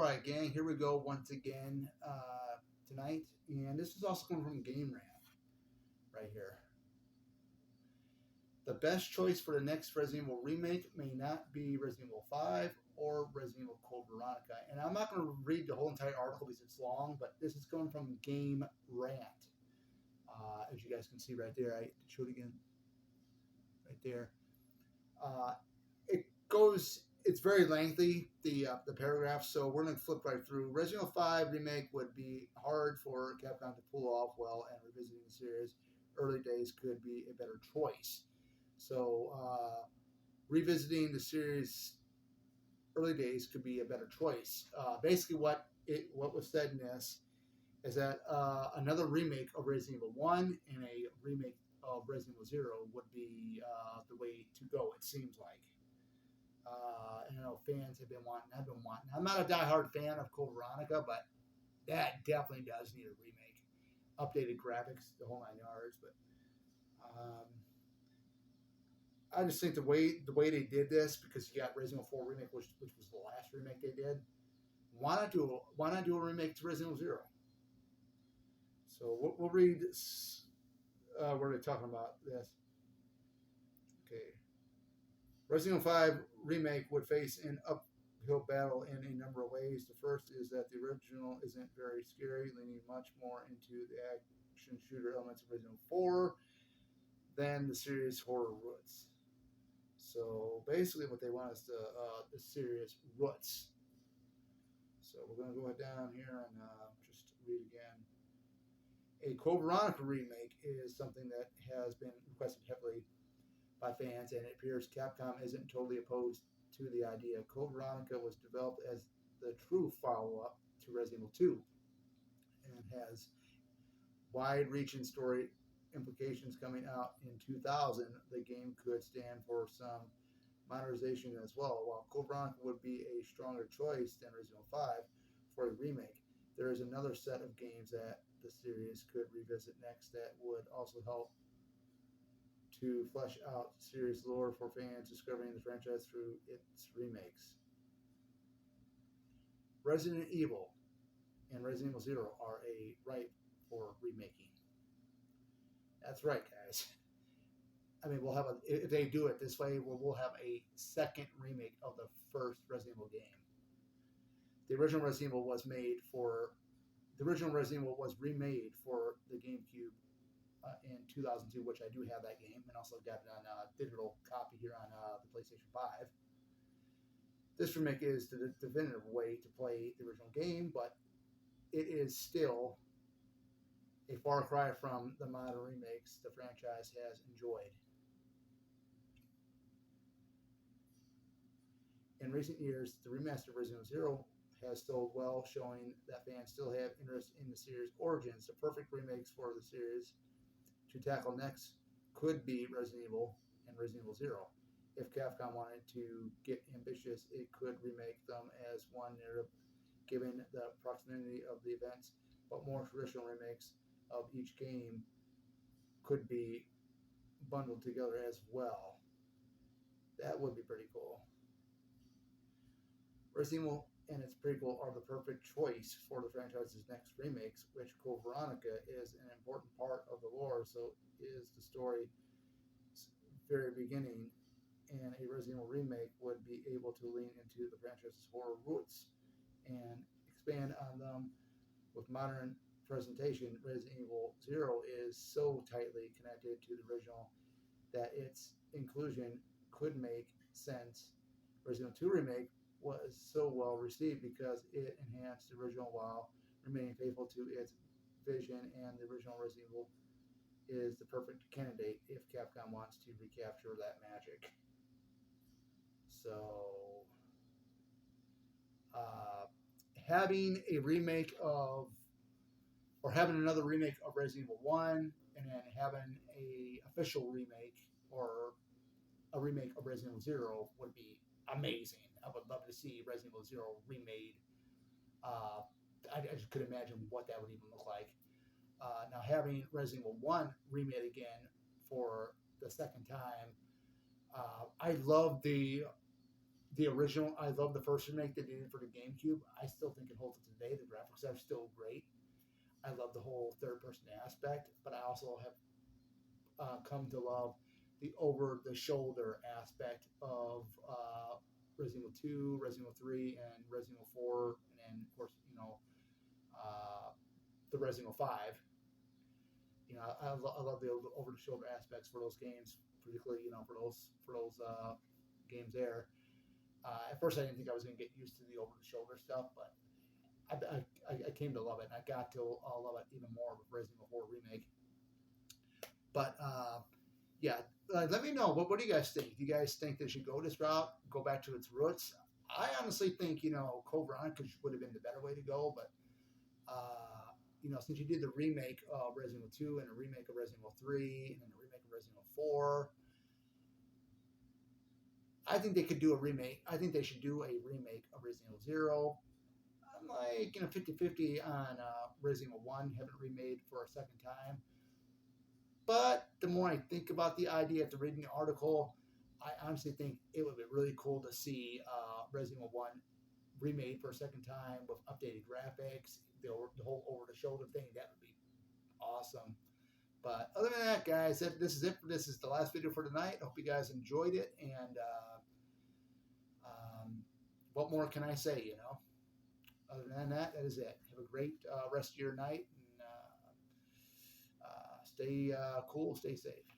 right, gang, here we go once again tonight. And this is also coming from Game Rant right here. The best choice for the next Resident Evil remake may not be Resident Evil 5 or Resident Evil Code Veronica. And I'm not going to read the whole entire article because it's long, but this is coming from Game Rant. As you guys can see right there, I show it again right there. It goes. It's very lengthy, the paragraph, so we're going to flip right through. Resident Evil 5 remake would be hard for Capcom to pull off well, and revisiting the series early days could be a better choice. So revisiting the series early days could be a better choice. Basically, what was said in this is that another remake of Resident Evil 1 and a remake of Resident Evil 0 would be the way to go, it seems like. And I know fans have been wanting. I've been wanting. I'm not a diehard fan of Code Veronica, but that definitely does need a remake, updated graphics, the whole nine yards. But I just think the way they did this, because you got Resident Evil 4 remake, which was the last remake they did. Why not do a remake to Resident Evil 0? So we'll read. Where are they talking about this? Okay. Resident Evil 5 remake would face an uphill battle in a number of ways. The first is that the original isn't very scary, leaning much more into the action shooter elements of Resident Evil 4 than the series' horror roots. So basically, what they want is the serious roots. So we're going to go down here and just read again. A Code Veronica remake is something that has been requested heavily by fans, and it appears Capcom isn't totally opposed to the idea. Code Veronica was developed as the true follow-up to Resident Evil 2 and has wide-reaching story implications. Coming out in 2000, the game could stand for some modernization as well. While Code Veronica would be a stronger choice than Resident Evil 5 for a remake, there is another set of games that the series could revisit next that would also help to flesh out series lore for fans discovering the franchise through its remakes. Resident Evil and Resident Evil 0 are ripe for remaking. That's right, guys. I mean, if they do it this way, we'll have a second remake of the first Resident Evil game. The original Resident Evil was remade for the GameCube in 2002, which I do have that game, and also got it on a digital copy here on the PlayStation 5. This remake is the definitive way to play the original game, but it is still a far cry from the modern remakes the franchise has enjoyed. In recent years, the remastered Resident Evil 0 has sold well, showing that fans still have interest in the series' origins. The perfect remakes for the series to tackle next could be Resident Evil and Resident Evil 0. If Capcom wanted to get ambitious, it could remake them as one narrative, given the proximity of the events, but more traditional remakes of each game could be bundled together as well. That would be pretty cool. Resident Evil and its prequel are the perfect choice for the franchise's next remakes, which Code Veronica is an important part of the lore, so is the story's very beginning, and a Resident Evil remake would be able to lean into the franchise's horror roots and expand on them with modern presentation. Resident Evil 0 is so tightly connected to the original that its inclusion could make sense. Resident Evil 2 remake was so well received because it enhanced the original while remaining faithful to its vision, and the original Resident Evil is the perfect candidate if Capcom wants to recapture that magic. So, having another remake of Resident Evil 1 and then having a official remake or a remake of Resident Evil 0 would be amazing. I would love to see Resident Evil 0 remade. I just could imagine what that would even look like. Now, having Resident Evil 1 remade again for the second time, I love the the original. I love the first remake they did for the GameCube. I still think it holds up today. The graphics are still great. I love the whole third person aspect, but I also have come to love the over the shoulder aspect of Resident Evil 2, Resident Evil 3, and Resident Evil 4, and of course, uh, the Resident Evil 5. I love the over the shoulder aspects for those games, particularly for those games there. At first, I didn't think I was going to get used to the over the shoulder stuff, but I came to love it, and I got to love it even more with Resident Evil 4 remake. But yeah, let me know. What do you guys think? Do you guys think they should go this route, go back to its roots? I honestly think Code Veronica would have been the better way to go, but since you did the remake of Resident Evil 2 and a remake of Resident Evil 3 and then a remake of Resident Evil 4, I think they could do a remake. I think they should do a remake of Resident Evil 0. I'm like 50-50 on Resident Evil 1, having it remade for a second time. But the more I think about the idea after reading the article, I honestly think it would be really cool to see Resident Evil 1 remade for a second time with updated graphics, the whole over the shoulder thing. That would be awesome. But other than that, guys, this is it. This is the last video for tonight. I hope you guys enjoyed it. And what more can I say, Other than that, that is it. Have a great rest of your night. And stay cool, stay safe.